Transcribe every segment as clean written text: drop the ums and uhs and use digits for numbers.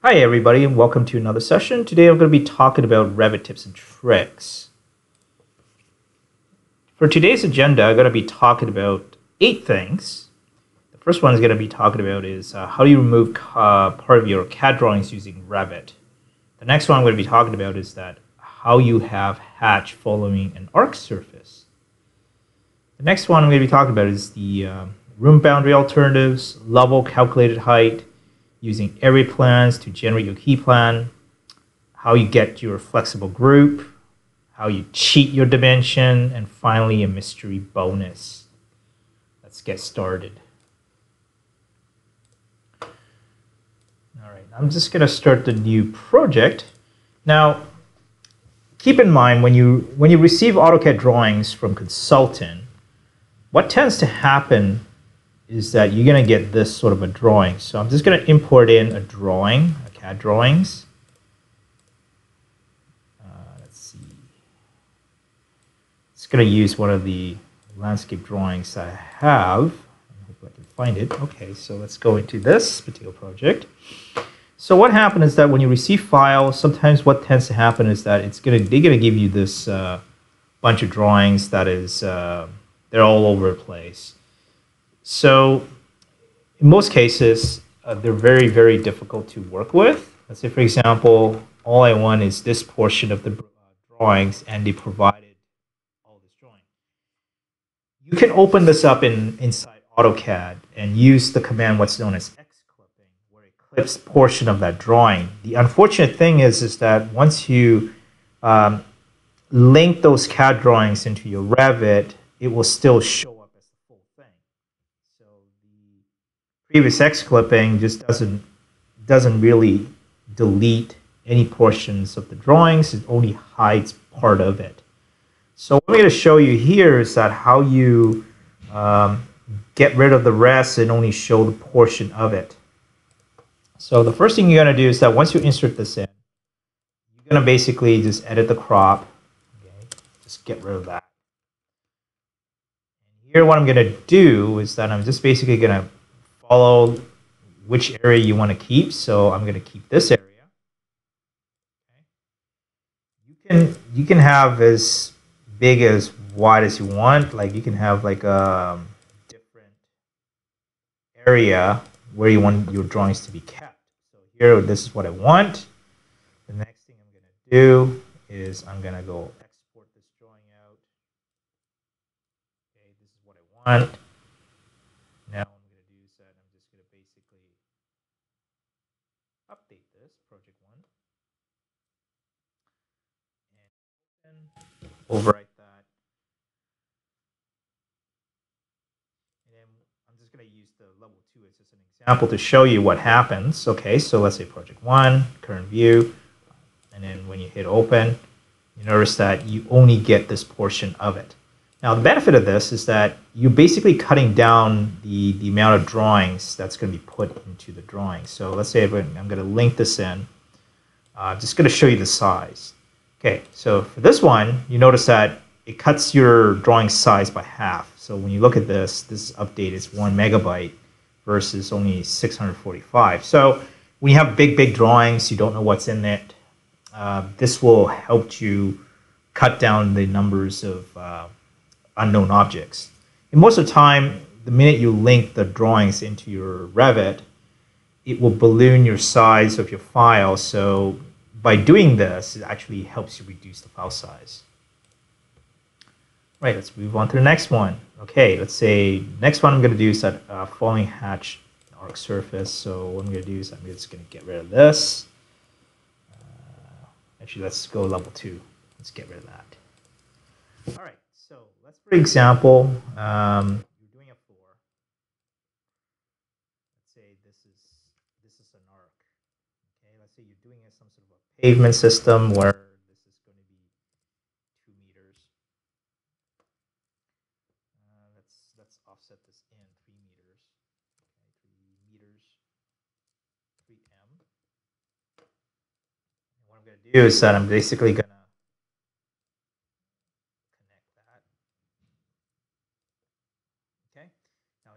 Hi everybody and welcome to another session. Today I'm going to be talking about Revit tips and tricks. For today's agenda, I'm going to be talking about 8 things. The first one is going to be talking about is how do you remove part of your CAD drawings using Revit. The next one I'm going to be talking about is that how you have hatch following an arc surface. The next one I'm going to be talking about is the room boundary alternatives, level calculated height, using area plans to generate your key plan, how you get your flexible group, how you cheat your dimension, and finally a mystery bonus. Let's get started. All right, I'm just going to start the new project. Now, keep in mind when you receive AutoCAD drawings from consultant, what tends to happen is that you're going to get this sort of a drawing. So I'm just going to import in a drawing, a CAD drawings. Let's see. It's going to use one of the landscape drawings I have. I hope I can find it. Okay, so let's go into this particular project. So what happens is that when you receive files, sometimes what tends to happen is that they're going to give you this bunch of drawings that is they're all over the place. So in most cases, they're very, very difficult to work with. Let's say, for example, all I want is this portion of the drawings, and they provided all this drawing. You can open this up inside AutoCAD and use the command what's known as X-clipping, where it clips portion of that drawing. The unfortunate thing is that once you link those CAD drawings into your Revit, it will still show up as the full thing. So the previous X-clipping just doesn't really delete any portions of the drawings. It only hides part of it. So what I'm going to show you here is that how you get rid of the rest and only show the portion of it. So the first thing you're going to do is that once you insert this in, you're going to basically just edit the crop. Okay? Just get rid of that. Here what I'm going to do is that I'm just basically going to follow which area you want to keep. So I'm going to keep this area. Okay. You can have as big as wide as you want. Like you can have like a different area where you want your drawings to be kept. So here, this is what I want. The next thing I'm going to do is I'm going to go export this drawing out. Okay, this is what I want. Now what I'm going to do is that I'm just going to basically update this, project 1. And overwrite that. And then I'm just going to use the level 2 as just an example to show you what happens. Okay, so let's say project 1, current view. And then when you hit open, you notice that you only get this portion of it. Now, the benefit of this is that you're basically cutting down the amount of drawings that's going to be put into the drawing. So let's say I'm going to link this in. I'm just going to show you the size. Okay, so for this one, you notice that it cuts your drawing size by half. So when you look at this update is 1 megabyte versus only 645. So when you have big drawings, you don't know what's in it. This will help you cut down the numbers of unknown objects. And most of the time, the minute you link the drawings into your Revit, it will balloon your size of your file. So by doing this, it actually helps you reduce the file size. Right, let's move on to the next one. Okay, let's say next one I'm going to do is that following hatch arc surface. So what I'm going to do is I'm just going to get rid of this. Actually, let's go level 2. Let's get rid of that. All right, so let's, for example, you're doing a floor. Let's say this is an arc. Okay, let's say you're doing some sort of a pavement system where this is going to be 2 meters. Let's offset this in 3 meters. Okay, 3 meters, 3m. And what I'm going to do is that I'm basically going to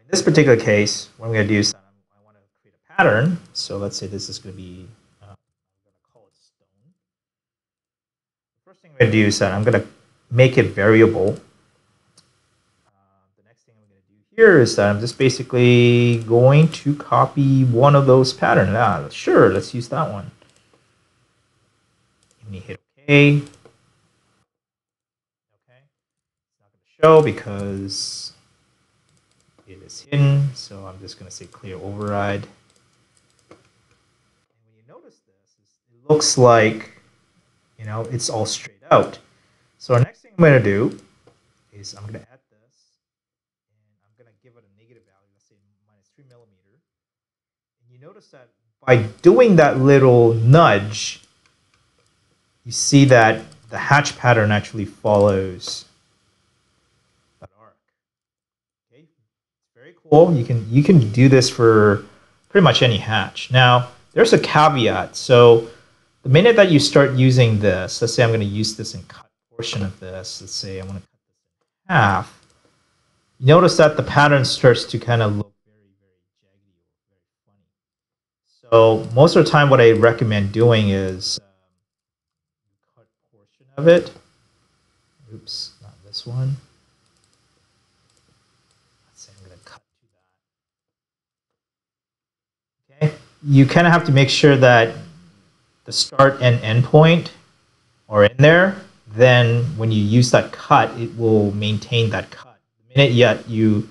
in this particular case, what I'm going to do is I want to create a pattern. So let's say this is going to be first thing I'm going to do is that I'm going to make it variable. The next thing I'm going to do here is that I'm just basically going to copy one of those patterns. Sure, let's use that one. And you hit OK. Okay, it's not going to show because it is hidden. So I'm just going to say clear override. And when you notice this, it looks like, you know, it's all straight out. So our next thing I'm going to do is I'm going to add this, and I'm going to give it a negative value, let's say -3 millimeter. And you notice that by doing that little nudge, you see that the hatch pattern actually follows that arc. Okay, it's very cool. You can do this for pretty much any hatch. Now, there's a caveat. So the minute that you start using this, let's say I'm going to use this and cut a portion of this. Let's say I want to cut this in half. You notice that the pattern starts to kind of look very, very jaggy or very funny. So most of the time, what I recommend doing is cut a portion of it. Oops, not this one. Let's say I'm going to cut to that. Okay, you kind of have to make sure that the start and end point are in there. Then when you use that cut, it will maintain that cut. The minute yet you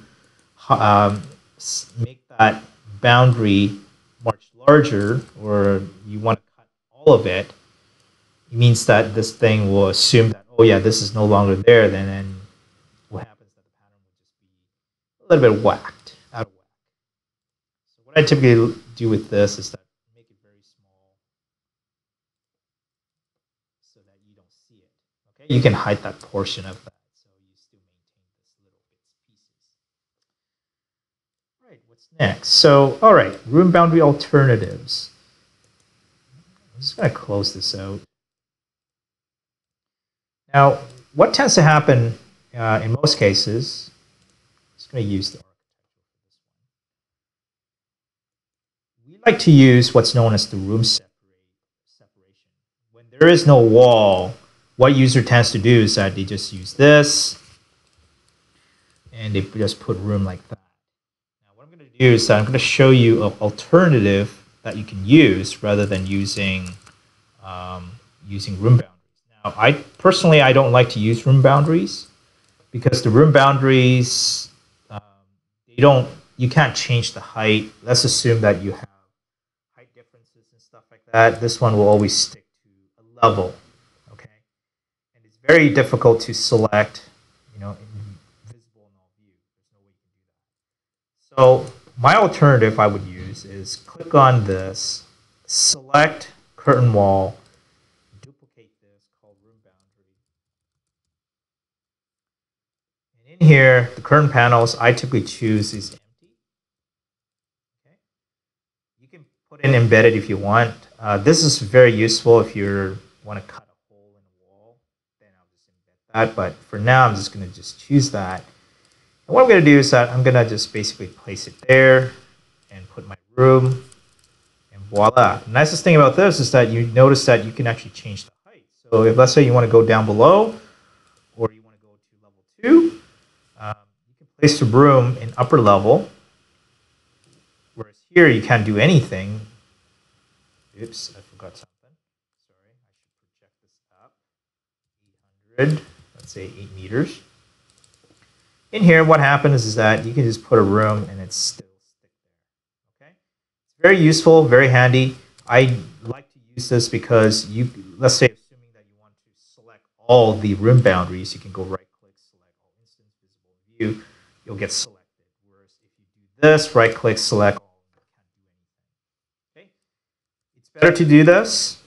make that boundary much larger, or you want to cut all of it, it means that this thing will assume that, oh yeah, this is no longer there. Then what happens is that the pattern will just be a little bit whacked, out of whack. So what I typically do with this is that make it very small so that you don't see it. Okay, you can hide that portion of that, so you still maintain this little bits pieces. All right, what's next? So, all right, room boundary alternatives. I'm just going to close this out. Now, what tends to happen in most cases, I'm just going to use the architecture for this one. We like to use what's known as the room separation. When there is no wall, what user tends to do is that they just use this, and they just put room like that. Now, what I'm going to do is that I'm going to show you an alternative that you can use rather than using room boundaries. Now, I personally don't like to use room boundaries because the room boundaries, you can't change the height. Let's assume that you have height differences and stuff like that. This one will always stick to a level, okay? And it's very difficult to select, you know, invisible in all view. There's no way you can do that. So my alternative I would use is click on this, select curtain wall, duplicate this, called room boundary. And in here, the curtain panels I typically choose is empty. Okay. You can put in embedded if you want. This is very useful if you want to cut a hole in a wall. Then I'll just embed that. But for now, I'm just going to just choose that. And what I'm going to do is that I'm going to just basically place it there and put my room, and voila. The nicest thing about this is that you notice that you can actually change the height. So if, let's say, you want to go down below, or you want to go to level 2, you can place the room in upper level, whereas here you can't do anything. Oops, I forgot something. Sorry, I should project this up. 800, let's say 8 meters. In here, what happens is that you can just put a room and it's still stick there. Okay, it's very useful, very handy. I like to use this because let's say, assuming that you want to select all the room boundaries, you can go right-click, select all instance, visible view. You'll get selected. Whereas if you do this, right-click, select all, you can't do anything. Okay, it's better to do this.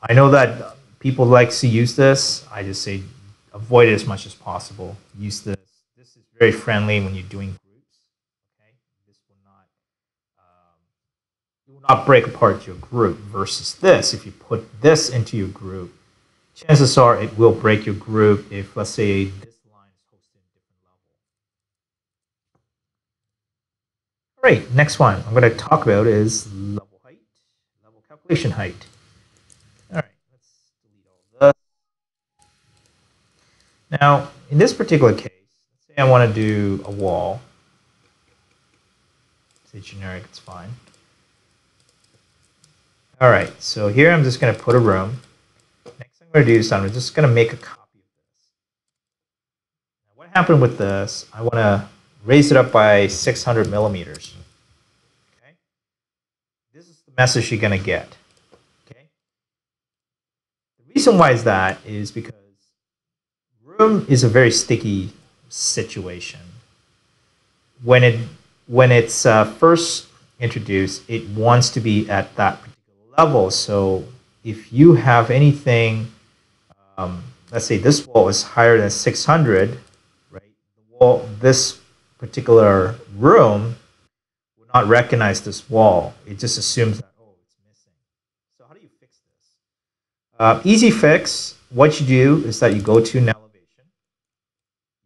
I know that people like to use this. I just say avoid it as much as possible. Use this. This is very friendly when you're doing groups. Okay, this will not break apart your group. Versus this, if you put this into your group, chances are it will break your group if, let's say, this line is hosted in a different level. All right, next one I'm going to talk about is level height, level calculation height. All right, let's delete all this. Now, in this particular case, let's say I want to do a wall. Say generic, it's fine. All right, so here I'm just going to put a room. Next thing I'm going to do is I'm just going to make a copy of this. Now, what happened with this, I want to raise it up by 600 millimeters. Okay? This is the message you're going to get. Okay? The reason why is that is because room is a very sticky situation. When it's first introduced, it wants to be at that particular level. So if you have anything, let's say this wall is higher than 600, right? This particular room will not recognize this wall. It just assumes that, oh, it's missing. So how do you fix this? Easy fix. What you do is that you go to an elevation,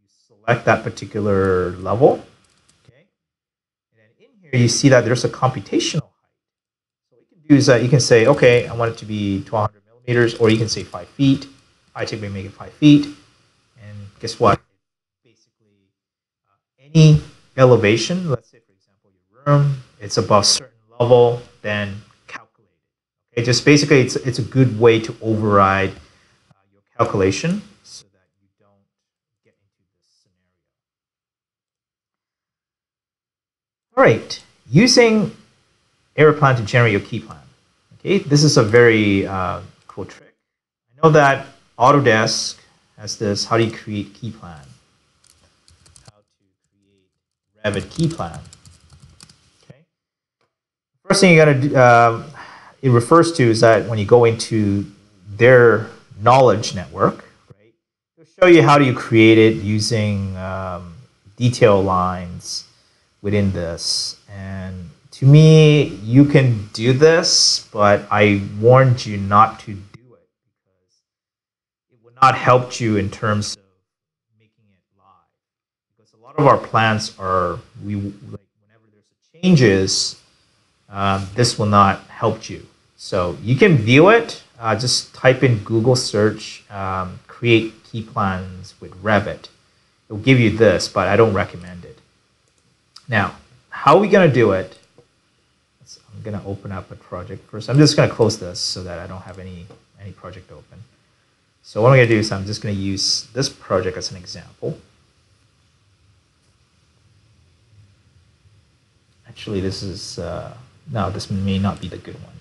you select that particular level. You see that there's a computational height. So what you can do is that you can say, okay, I want it to be 1200 millimeters, or you can say 5 feet. I typically make it 5 feet. And guess what? Basically, any elevation, let's say, for example, your room, it's above a certain level, then calculate it. Okay, just basically, it's a good way to override your calculation so that you don't get into this scenario. All right, using area plan to generate your key plan. Okay, this is a very cool trick. I know that Autodesk has this, how do you create key plan? How to create Revit key plan. Okay, first thing you gotta do, it refers to is that when you go into their knowledge network, right, it'll show you how do you create it using detail lines within this. And to me, you can do this, but I warned you not to do it because it would not help you in terms of making it live. Because a lot of our plans are, like whenever there's changes, this will not help you. So you can view it. Just type in Google search, create key plans with Revit. It will give you this, but I don't recommend it. Now, how are we going to do it? I'm going to open up a project first. I'm just going to close this so that I don't have any project open. So what I'm going to do is I'm just going to use this project as an example. Actually, this is, no, this may not be the good one.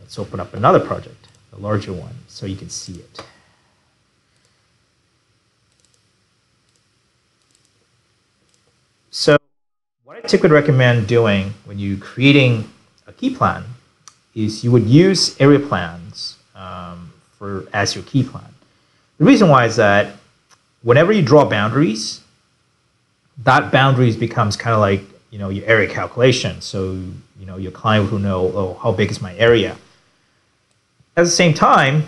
Let's open up another project, the larger one, so you can see it. So what I typically recommend doing when you're creating a key plan is you would use area plans as your key plan. The reason why is that whenever you draw boundaries, that boundaries becomes kind of like, you know, your area calculation. So, you know, your client will know, oh, how big is my area? At the same time,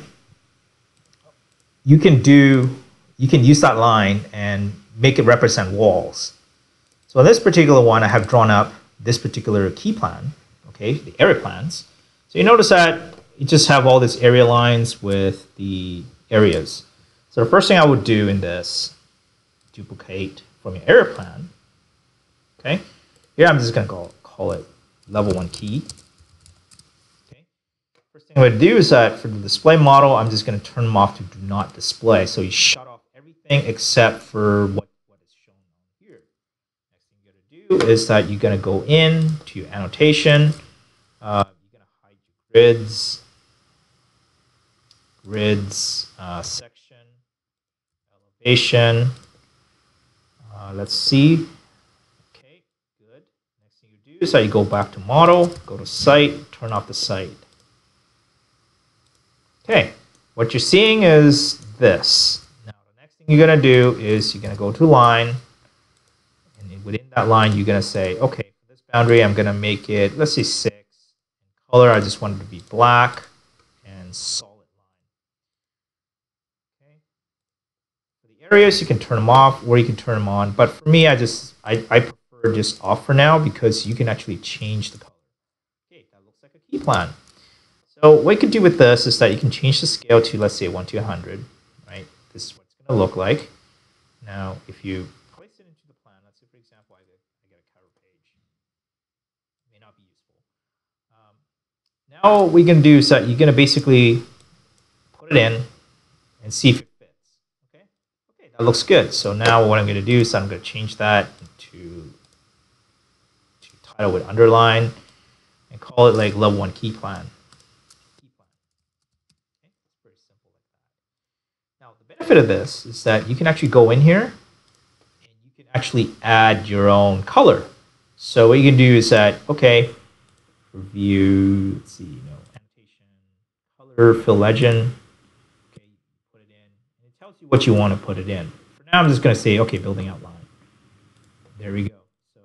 you can use that line and make it represent walls. So in this particular one, I have drawn up this particular key plan, okay, the area plans. So you notice that you just have all these area lines with the areas. So the first thing I would do in this, duplicate from your area plan, okay. Here I'm just going to call it level 1 key. Okay. First thing I would do is that for the display model, I'm just going to turn them off to do not display. So you shut off everything except for what is shown here. Next thing you're going to do is that you're going to go in to your annotation. You're going to hide your grids, section, elevation. Let's see. Okay, good. Next thing you do is that you go back to model, go to site, turn off the site. Okay, what you're seeing is this. Now the next thing you're going to do is you're going to go to line, and within that line you're going to say, okay, for this boundary I'm going to make it, let's say 6. Color, I just want it to be black and solid line. Okay. For the areas, you can turn them off or you can turn them on. But for me, I prefer just off for now because you can actually change the color. Okay, that looks like a key plan. So what you can do with this is that you can change the scale to, let's say, 1 to 100. Right. This is what it's going going to look like. Now, if you place it into the plan, let's say, for example, I get a cover page. It may not be useful. Now, what we're going to do is that you're going to basically put it in and see if it fits. Okay, okay, that looks good. So now what I'm going to do is I'm going to change that to title with underline and call it like level 1 key plan. Okay, it's pretty simple like that. Now, the benefit of this is that you can actually go in here and you can actually add your own color. So what you can do is that, okay, review, let's see, annotation, color, fill legend. Okay, put it in, and it tells you what you want to put it in. For now, I'm just going to say, okay, building outline. There we go. So,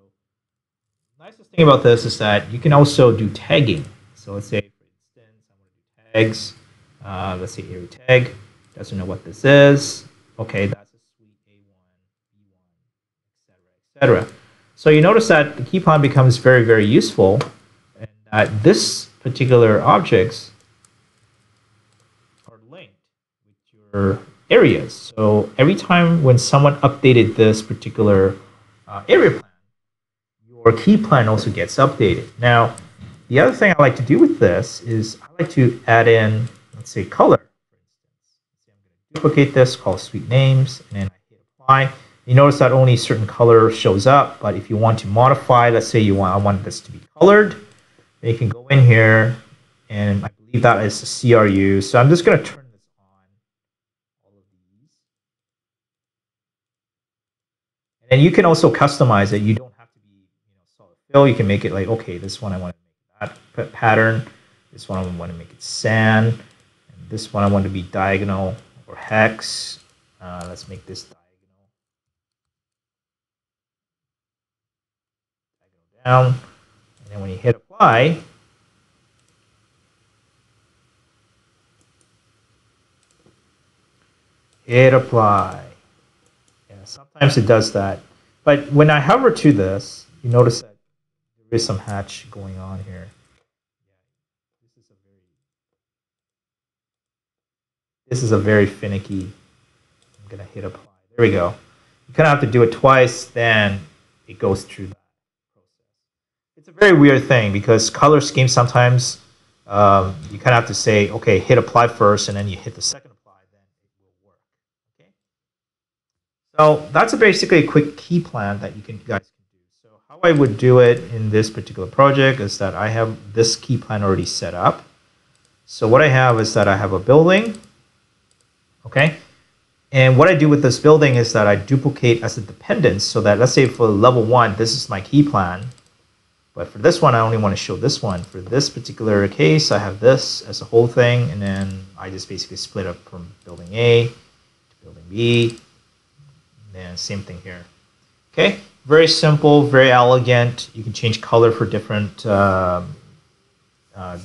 the nicest thing about this is that you can also do tagging. So let's say, for instance, I want to do tags. Let's say area tag. Doesn't know what this is. Okay, that's a suite A1, B1, etc., etc. So you notice that the key plan becomes very, very useful, and that this particular objects are linked with your areas. So every time when someone updated this particular area plan, your key plan also gets updated. Now, the other thing I like to do with this is I like to add in, let's say, color. For instance, I'm going to duplicate this, call suite names, and then I hit apply. You notice that only certain color shows up, but if you want to modify, let's say I want this to be colored, then you can go in here, and I believe that is the CRU. So I'm just going to turn this on, all of these. And then you can also customize it. You don't have to be solid fill. You can make it like, okay, this one I want to make that pattern. This one I want to make it sand. And this one I want to be diagonal or hex. Let's make this diagonal. Down, and then when you hit apply, yeah, sometimes it does that. But when I hover to this, you notice that there is some hatch going on here. This is a very finicky. I'm gonna hit apply. There we go. You kind of have to do it twice, then it goes through that. It's a very weird thing because color schemes sometimes you kind of have to say, okay, hit apply first, and then you hit the second apply, then it will work. Okay. So that's basically a quick key plan that you guys can do. So how I would do it in this particular project is that I have this key plan already set up. So what I have is that I have a building. Okay. And what I do with this building is that I duplicate as a dependence so that, let's say for level 1, this is my key plan. But for this one, I only want to show this one. For this particular case, I have this as a whole thing, and then I just basically split up from building A to building B, and then same thing here. Okay, very simple, very elegant. You can change color for different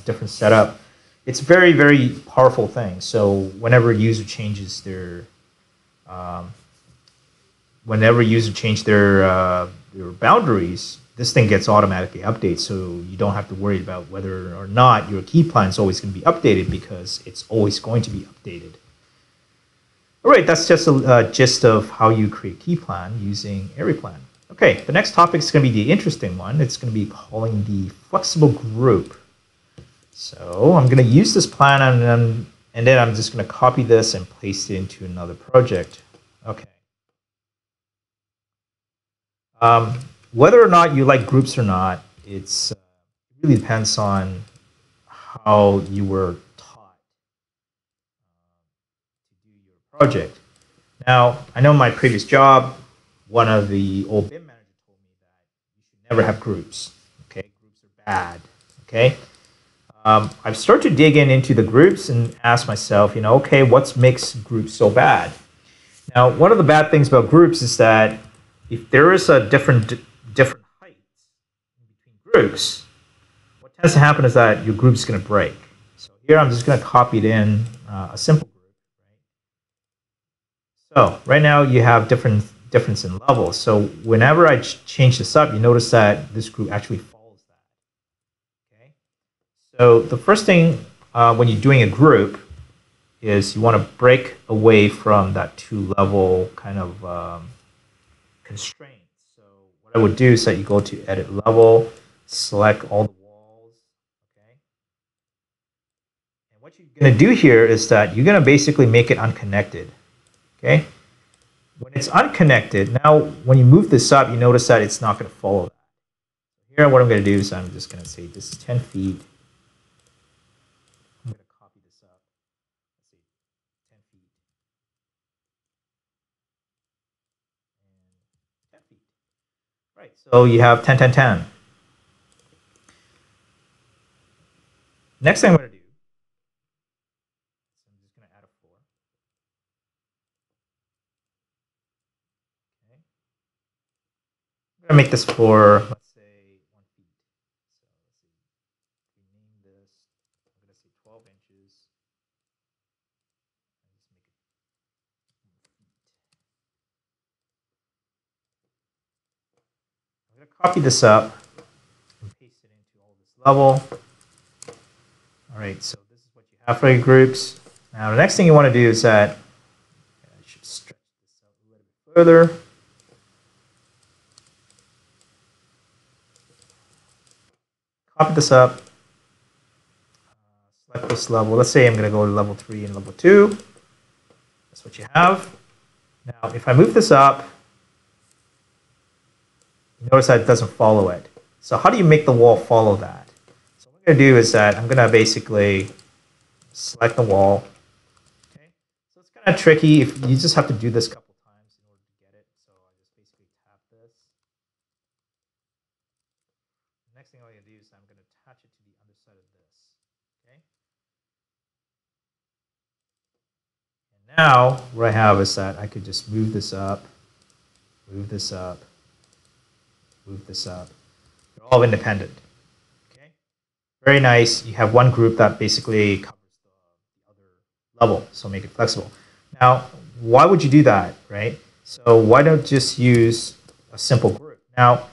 different setup. It's a very, very powerful thing. So whenever a user changes their boundaries, this thing gets automatically updated, so you don't have to worry about whether or not your key plan is always going to be updated because it's always going to be updated. All right, that's just a gist of how you create key plan using area plan. Okay, the next topic is going to be the interesting one. It's going to be calling the flexible group. So I'm going to use this plan, and then I'm just going to copy this and paste it into another project. Okay. Whether or not you like groups or not, it really depends on how you were taught to do your project. Now, I know in my previous job, one of the old BIM managers told me that you should never have groups. Okay, groups are bad. Okay, I've started to dig into the groups and ask myself, okay, what makes groups so bad? Now, one of the bad things about groups is that if there is a different heights in between groups, what tends to happen is that your group is going to break. So here I'm just going to copy it in a simple group. Right? So right now you have difference in levels. So whenever I change this up, you notice that this group actually follows that. Okay. So the first thing when you're doing a group is you want to break away from that two-level kind of constraint. So what I would do is that you go to edit level, select all the walls, okay? And what you're going to do here is that you're going to basically make it unconnected, okay? When it's unconnected, now when you move this up, you notice that it's not going to follow that. Here, what I'm going to do is I'm just going to say this is 10 feet. I'm going to copy this up. Let's see, 10 feet. And 10 feet. Right, so you have 10, 10, 10. Next thing I'm going to do, I'm just going to add a floor. Okay. I'm going to make this floor, let's say, 1 feet. So let's see, we name this, I'm going to say 12 inches. And just make it 1 feet. I'm going to copy this up and paste it into all this level. All right, so this is what you have for your groups. Now, the next thing you want to do is that I should stretch this out a little bit further. Copy this up. Select this level. Let's say I'm going to go to level 3 and level 2. That's what you have. Now, if I move this up, you notice that it doesn't follow it. So how do you make the wall follow that? So what I'm going to do is that I'm going to basically select the wall. Okay, so it's kind of tricky. If you just have to do this a couple times in order to get it. So I just basically tap this. The next thing I'm going to do is I'm going to attach it to the underside of this. Okay. And now what I have is that I could just move this up, move this up, move this up. They're all independent. Okay. Very nice. You have one group that basically covers the other level, so make it flexible. Now, why would you do that, right? So why don't just use a simple group? Now,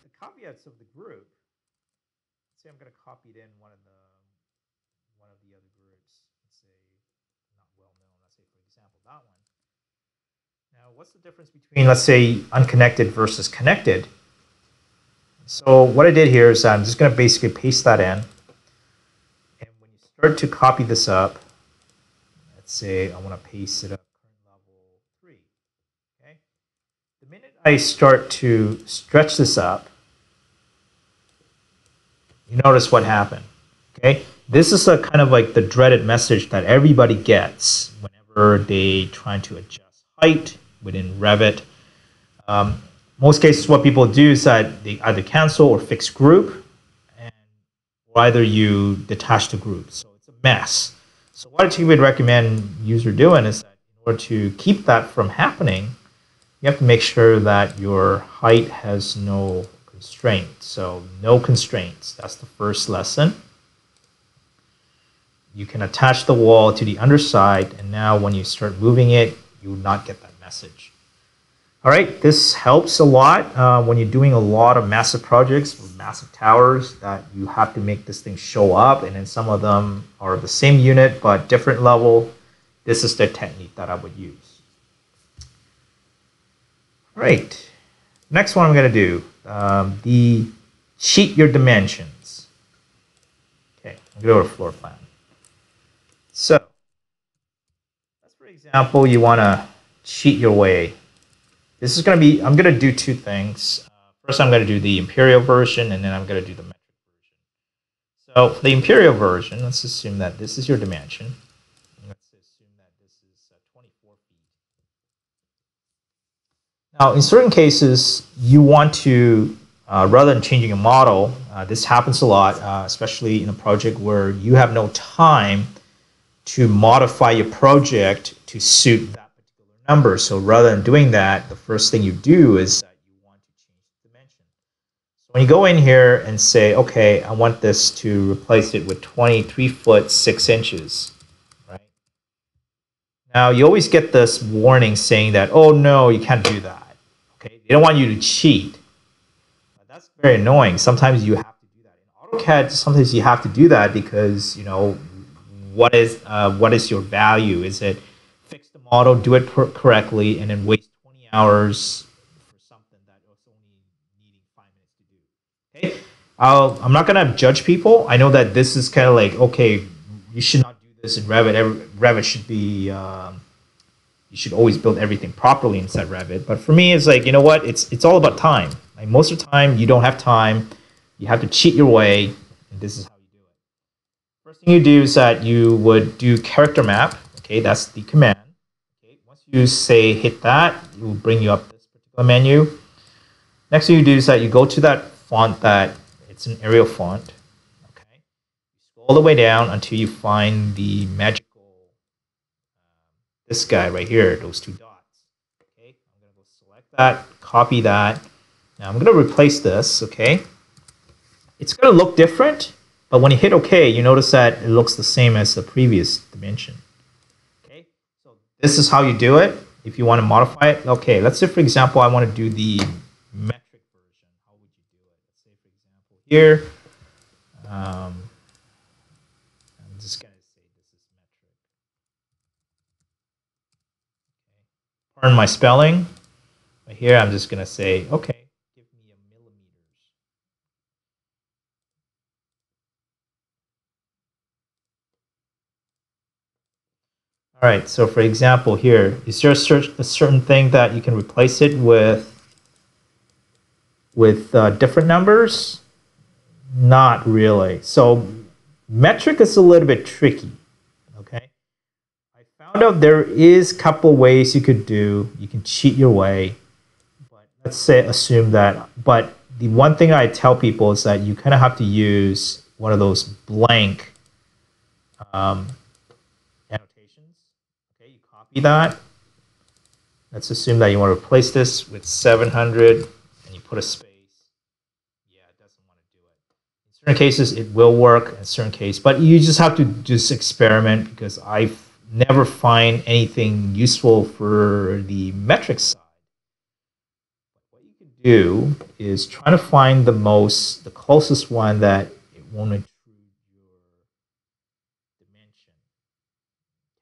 the caveats of the group, say I'm going to copy it in one of the other groups. Let's say not well known. Let's say for example that one. Now, what's the difference between, let's say, unconnected versus connected? So what I did here is I'm just going to basically paste that in. And when you start to copy this up, let's say I want to paste it up current level 3. Okay. The minute I start to stretch this up, you notice what happened. Okay. This is a kind of like the dreaded message that everybody gets whenever they try to adjust height within Revit. Most cases, what people do is that they either cancel or fix group, or either you detach the group. So it's a mess. So what I typically recommend user doing is that in order to keep that from happening, you have to make sure that your height has no constraints. So no constraints. That's the first lesson. You can attach the wall to the underside, and now when you start moving it, you will not get that message. All right, this helps a lot when you're doing a lot of massive projects with massive towers that you have to make this thing show up, and then some of them are the same unit but different level. This is the technique that I would use. All right, next one I'm going to do, the cheat your dimensions. Okay, I'm going to go to floor plan. So, let's for example, you want to cheat your way. This is going to be, I'm going to do two things. First, I'm going to do the imperial version, and then I'm going to do the metric version. So for the imperial version, let's assume that this is your dimension. Let's assume that this is 24 feet. Now, in certain cases, you want to, rather than changing a model, this happens a lot, especially in a project where you have no time to modify your project to suit that particular number. So rather than doing that, the first thing you do is that you want to change the dimension. So when you go in here and say, okay, I want this to replace it with 23 foot 6 inches, right? Now you always get this warning saying that, oh no, you can't do that. Okay, they don't want you to cheat. That's very annoying. Sometimes you have to do that. In AutoCAD, sometimes you have to do that because, you know, what is your value? Is it fix the model, do it correctly, and then waste 20 hours for something that was only needing 5 minutes to do? Okay, I'm not gonna judge people. I know that this is kind of like, okay, you should not do this in Revit. Revit should be you should always build everything properly inside Revit. But for me, it's like, you know what? It's all about time. Like most of the time, you don't have time. You have to cheat your way, and this is how you do it. First thing you do is that you would do character map. Okay, that's the command. Okay, once you say hit that, it will bring you up this particular menu. Next thing you do is that you go to that font that it's an Arial font. Okay, scroll all the way down until you find the magical this guy right here, those two dots. Okay, I'm gonna go select that, copy that. Now I'm gonna replace this. Okay, it's gonna look different, but when you hit OK, you notice that it looks the same as the previous dimension. Okay, so this is how you do it. If you want to modify it, okay, let's say for example I want to do the metric version. How would you do it? Let's say for example here. I'm just gonna say this is metric. Pardon my spelling. But here I'm just gonna say, okay, give me a millimeters. All right, so for example here, is there a certain thing that you can replace it with different numbers? Not really. So metric is a little bit tricky, okay? I found out there is a couple ways you could do. You can cheat your way, but let's say assume that. But the one thing I tell people is that you kind of have to use one of those blank annotations. Okay, you copy that. Let's assume that you want to replace this with 700, and you put a space. Yeah, it doesn't want to do it. In certain cases, it will work. In certain cases, but you just have to just experiment because I've never find anything useful for the metric side. What you can do is try to find the closest one that it won't intrude your dimension.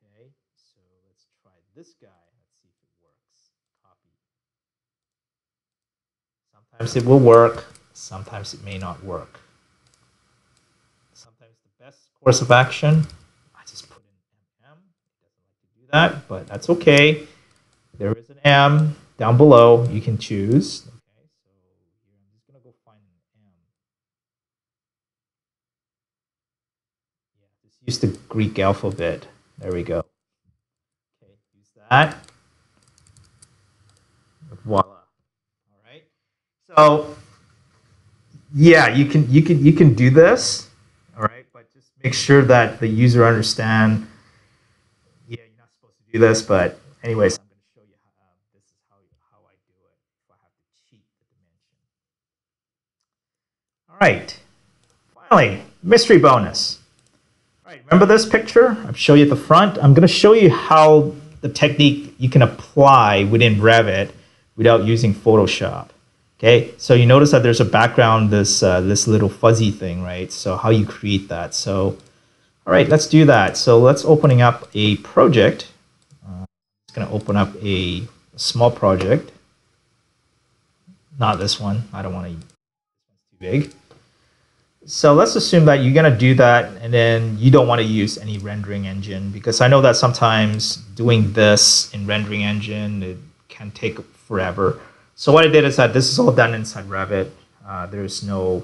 Okay, so let's try this guy. Let's see if it works. Copy. Sometimes it will work. Sometimes it may not work. Sometimes the best course of action, I just put in MM. It doesn't like to do that, but that's okay. There is an M down below you can choose. Okay, so here I'm just gonna go find an M. Yeah, just use the Greek alphabet. There we go. Okay, use that. Voila. All right. So yeah, you can do this. All right, but just make sure that the user understand. Yeah, you're not supposed to do this, but anyways, I'm going to show you how this is how I do it if I have to cheat the dimension. All right. Finally, mystery bonus. All right, remember this picture? I've shown you at the front. I'm going to show you how the technique you can apply within Revit without using Photoshop. Okay, so you notice that there's a background, this little fuzzy thing, right? So how you create that. So, all right, let's do that. So let's opening up a project. It's going to open up a small project. Not this one. I don't want to. This one's too big. So let's assume that you're going to do that, and then you don't want to use any rendering engine, because I know that sometimes doing this in rendering engine, it can take forever. So what I did is that this is all done inside Revit. There's no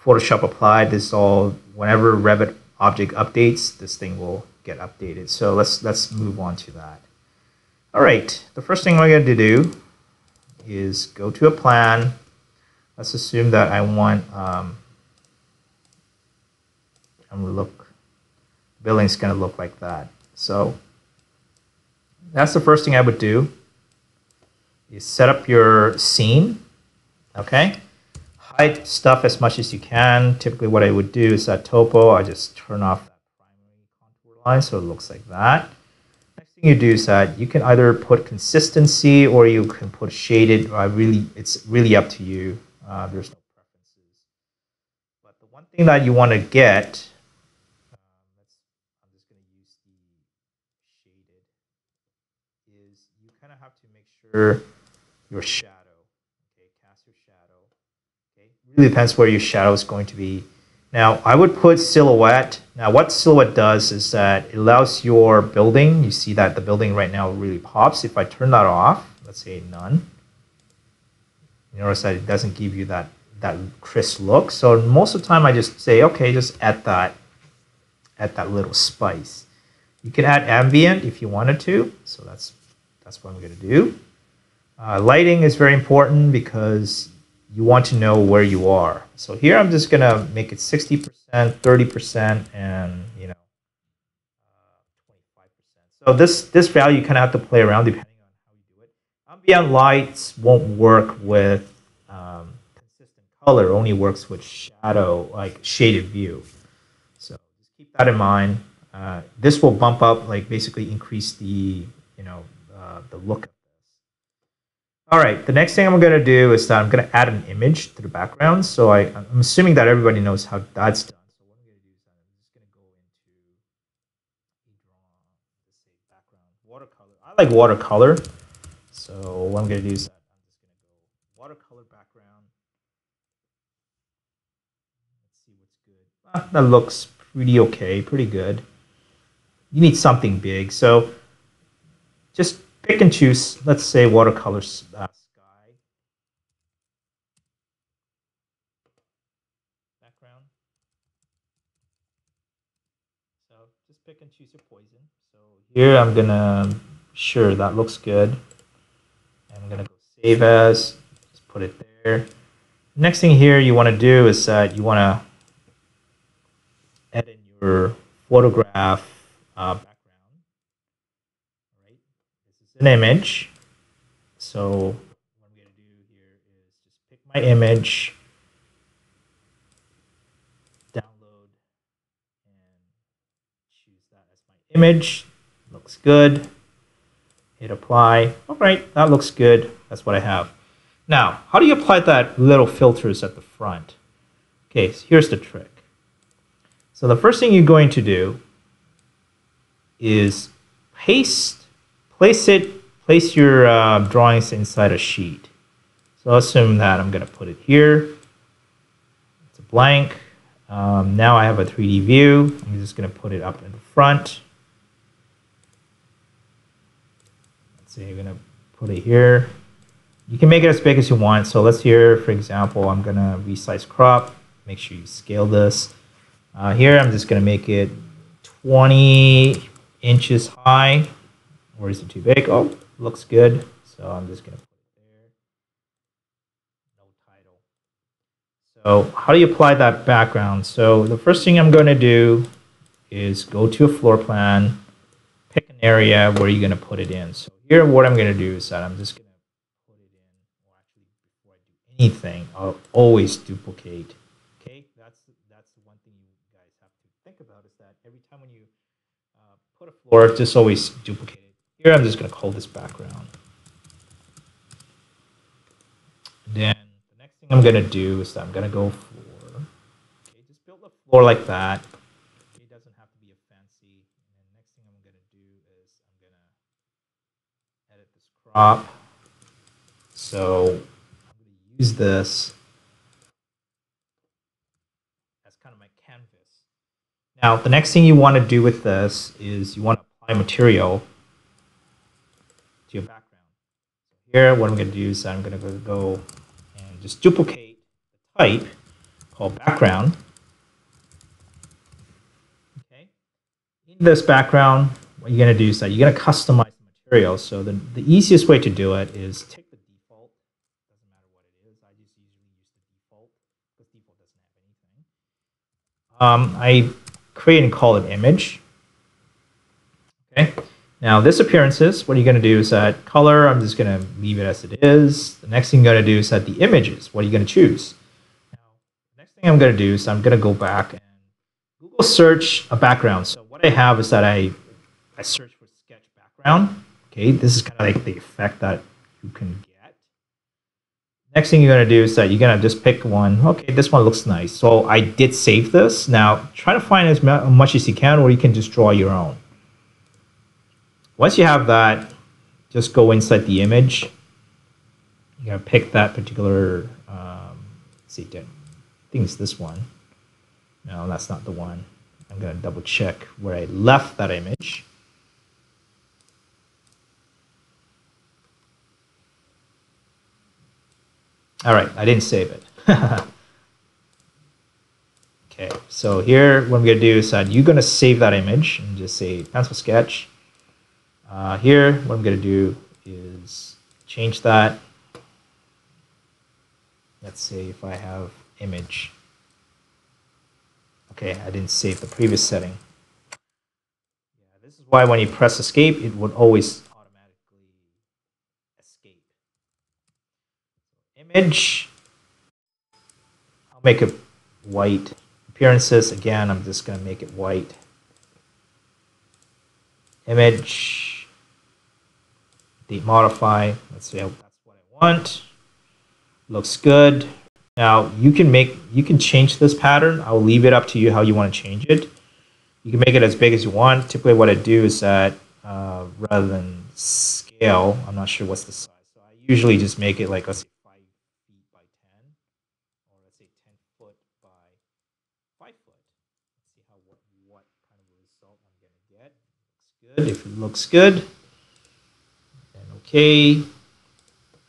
Photoshop applied. This is all, whenever Revit object updates, this thing will get updated. So let's move on to that. All right, the first thing we're going to do is go to a plan. Let's assume that I want, I'm going to look, the building's going to look like that. So that's the first thing I would do. You set up your scene, okay? Hide stuff as much as you can. Typically what I would do is that topo, I just turn off that primary contour line so it looks like that. Next thing you do is that you can either put consistency or you can put shaded. It's really up to you. There's no preferences. But the one thing that you want to get, I'm just enter your shadow. Okay, cast your shadow. Okay, really depends where your shadow is going to be. Now, I would put silhouette. Now, what silhouette does is that it allows your building, you see that the building right now really pops. If I turn that off, let's say none, you notice that it doesn't give you that crisp look. So most of the time I just say, okay, just add that little spice. You can add ambient if you wanted to. So that's what I'm going to do. Lighting is very important because you want to know where you are. So here I'm just going to make it 60%, 30%, and 25%. So this value you kind of have to play around depending on how you do it. Ambient lights won't work with consistent color. Only works with shadow, like shaded view. So just keep that in mind. This will bump up, like basically increase the the look of this. All right, the next thing I'm going to do is that I'm going to add an image to the background. So I'm assuming that everybody knows how that's done. So what I'm going to do is that I'm just going to go into let's say background watercolor. I like watercolor. So what I'm going to do is that I'm just going to go watercolor background. Let's see what's good. That looks pretty okay, pretty good. You need something big. So just pick and choose, let's say watercolor sky. Background. So just pick and choose your poison. So here I'm gonna, sure, that looks good. And I'm gonna go save as, just put it there. Next thing here you wanna do is that you wanna add in your photograph background. Right? This is an image. So what I'm going to do here is just pick my image, download, and choose that as my image. Looks good. Hit apply. All right, that looks good. That's what I have. Now, how do you apply that little filters at the front? Okay, so here's the trick. So the first thing you're going to do is place your drawings inside a sheet. So I'll assume that I'm going to put it here. It's a blank. Now I have a 3D view. I'm just going to put it up in the front. Let's say you're going to put it here. You can make it as big as you want. So let's here, for example, I'm going to resize crop. Make sure you scale this. Here I'm just going to make it 20 inches high. Or is it too big? Oh, looks good. So I'm just going to put it there. No title. So how do you apply that background? So the first thing I'm going to do is go to a floor plan, pick an area where you're going to put it in. So here what I'm going to do is that I'm just going to put it in, or actually before I do anything, I'll always duplicate. Okay, that's the one thing you guys have to think about is that every time when you put a floor, just always duplicate it. Here I'm just going to call this background. Then the next thing I'm going to do is that I'm going to go floor. Okay, just build a floor like that. Okay, it doesn't have to be a fancy. And then next thing I'm going to do is I'm going to edit this crop. So I'm going to use this as kind of my canvas. Now the next thing you want to do with this is you want to apply material to your background. So here, what I'm going to do is I'm going to go and just duplicate the type called background. Okay. In this background, what you're going to do is that you're going to customize the material. So the easiest way to do it is take the default. Doesn't matter what it is. I just usually use the default because default doesn't have anything. I create and call it image. Okay. Now this appearances, what you're going to do is that color, I'm just going to leave it as it is. The next thing you're going to do is that the images, what are you going to choose? Now, the next thing I'm going to do is I'm going to go back and Google search a background. So what I have is that I search for sketch background. Okay, this is kind of like the effect that you can get. Next thing you're going to do is that you're going to just pick one. Okay, this one looks nice. So I did save this. Now try to find as much as you can, or you can just draw your own. Once you have that, just go inside the image You gotta pick that particular, let's see, I think it's this one. No, that's not the one. I'm gonna double check where I left that image. All right, I didn't save it. Okay, so here what I'm gonna do is that you're gonna save that image and just say pencil sketch. Here, what I'm gonna do is change that. Let's say if I have image. Okay, I didn't save the previous setting. Yeah, this is why when you press escape, it would always automatically escape. Image, I'll make it white. Appearances, again, I'm just gonna make it white. Image, demodify, let's say that's what I want. Looks good. Now you can change this pattern. I'll leave it up to you how you want to change it. You can make it as big as you want. Typically what I do is that rather than scale, I'm not sure what's the size. So I usually just make it like, let's say 5 feet by 10, or let's say 10 foot by 5 foot. Let's see what kind of result I'm gonna get. Looks good. If it looks good, then okay,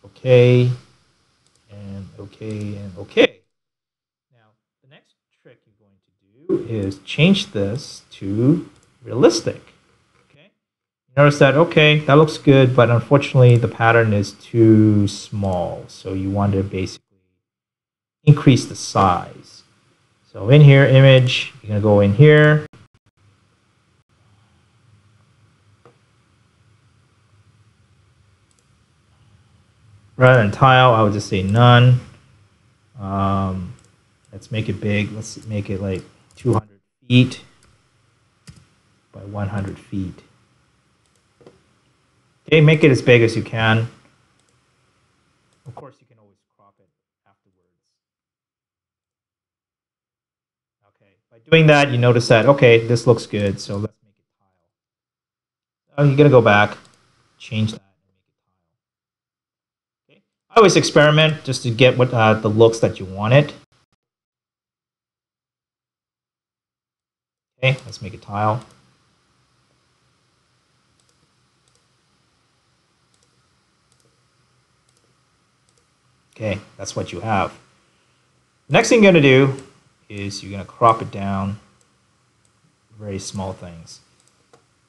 okay, and okay, and okay. Now, the next trick you're going to do is change this to realistic. Okay. Notice that, okay, that looks good, but unfortunately the pattern is too small. So you want to basically increase the size. So in here, image, you're going to go in here. Rather than tile, I would just say none. Let's make it big. Let's make it like 200 feet by 100 feet. Okay, make it as big as you can. Of course, you can always crop it afterwards. Okay, by doing that, you notice that, okay, this looks good, so let's make it tile. You're going to go back, change that, and make it tile. Okay. I always experiment just to get what the looks that you want it. Okay, let's make it tile. Okay, that's what you have. Next thing you're going to do is you're going to crop it down, very small things.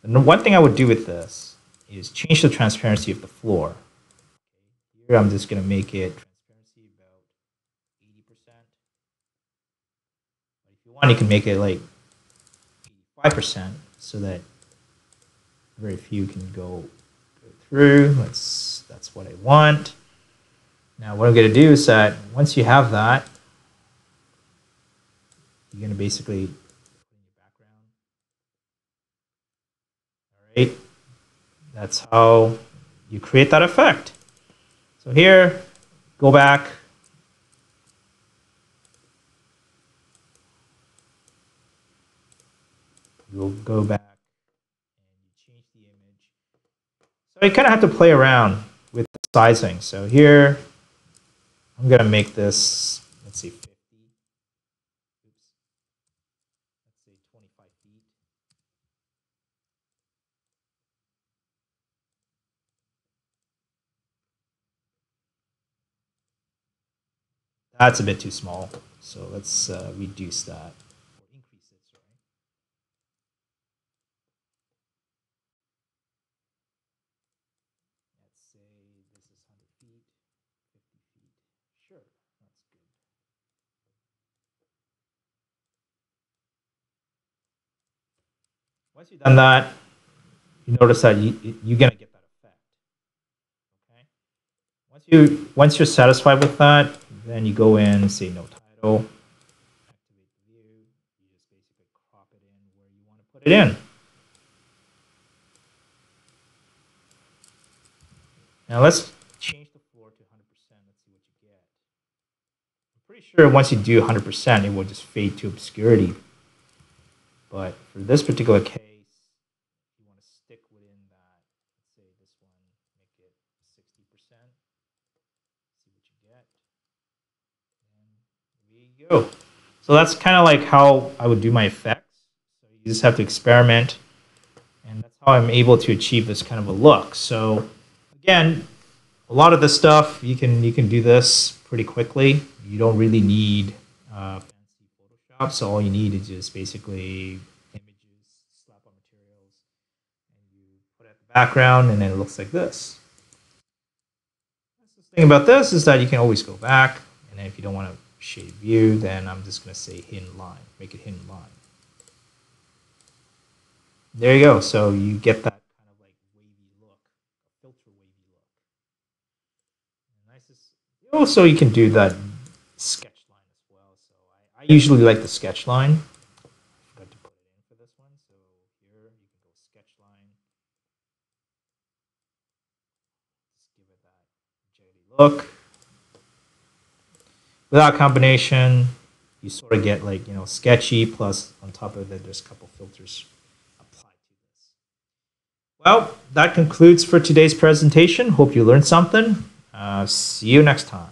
And one thing I would do with this is change the transparency of the floor. Here I'm just going to make it transparency about 80%. But if you want, you can make it like 85% so that very few can go through. That's what I want. Now what I'm going to do is that once you have that, you're going to basically put in your background. All right, that's how you create that effect. So here, go back. You'll go back and you change the image. So you kind of have to play around with the sizing. So here, I'm going to make this, let's see, 50. Oops. Let's say 25 feet. That's a bit too small. So let's reduce that, or increase it, sorry. Let's say this is 100 feet, 50 feet. Sure, that's good. Once you've done that, you notice that you're going to get that effect. Okay. Once you're satisfied with that, then you go in and say no title, activate the view. You just basically crop it in where you want to put it in. Now let's change the floor to 100%. Let's see what you get. I'm pretty sure once you do 100%, it will just fade to obscurity. But for this particular case, you want to stick within that. Let's say this one, make it 60%. you go. So that's kind of like how I would do my effects. So you just have to experiment, and that's how I'm able to achieve this kind of a look. So again, a lot of this stuff you can do this pretty quickly. You don't really need fancy Photoshop. So all you need is just basically images, slap on materials, and you put it at the background, and then it looks like this. The thing about this is that you can always go back, and then if you don't want to shade view, then I'm just going to say hidden line, make it hidden line. There you go. So you get that kind of like wavy look, filter wavy look. Also, you can do that sketch line as well. So I usually like the sketch line. I forgot to put it in for this one. So here you can go sketch line. Just give it that jitty look. Without combination, you sort of get like, sketchy, plus on top of it, there's a couple filters applied to this. Well, that concludes for today's presentation. Hope you learned something. See you next time.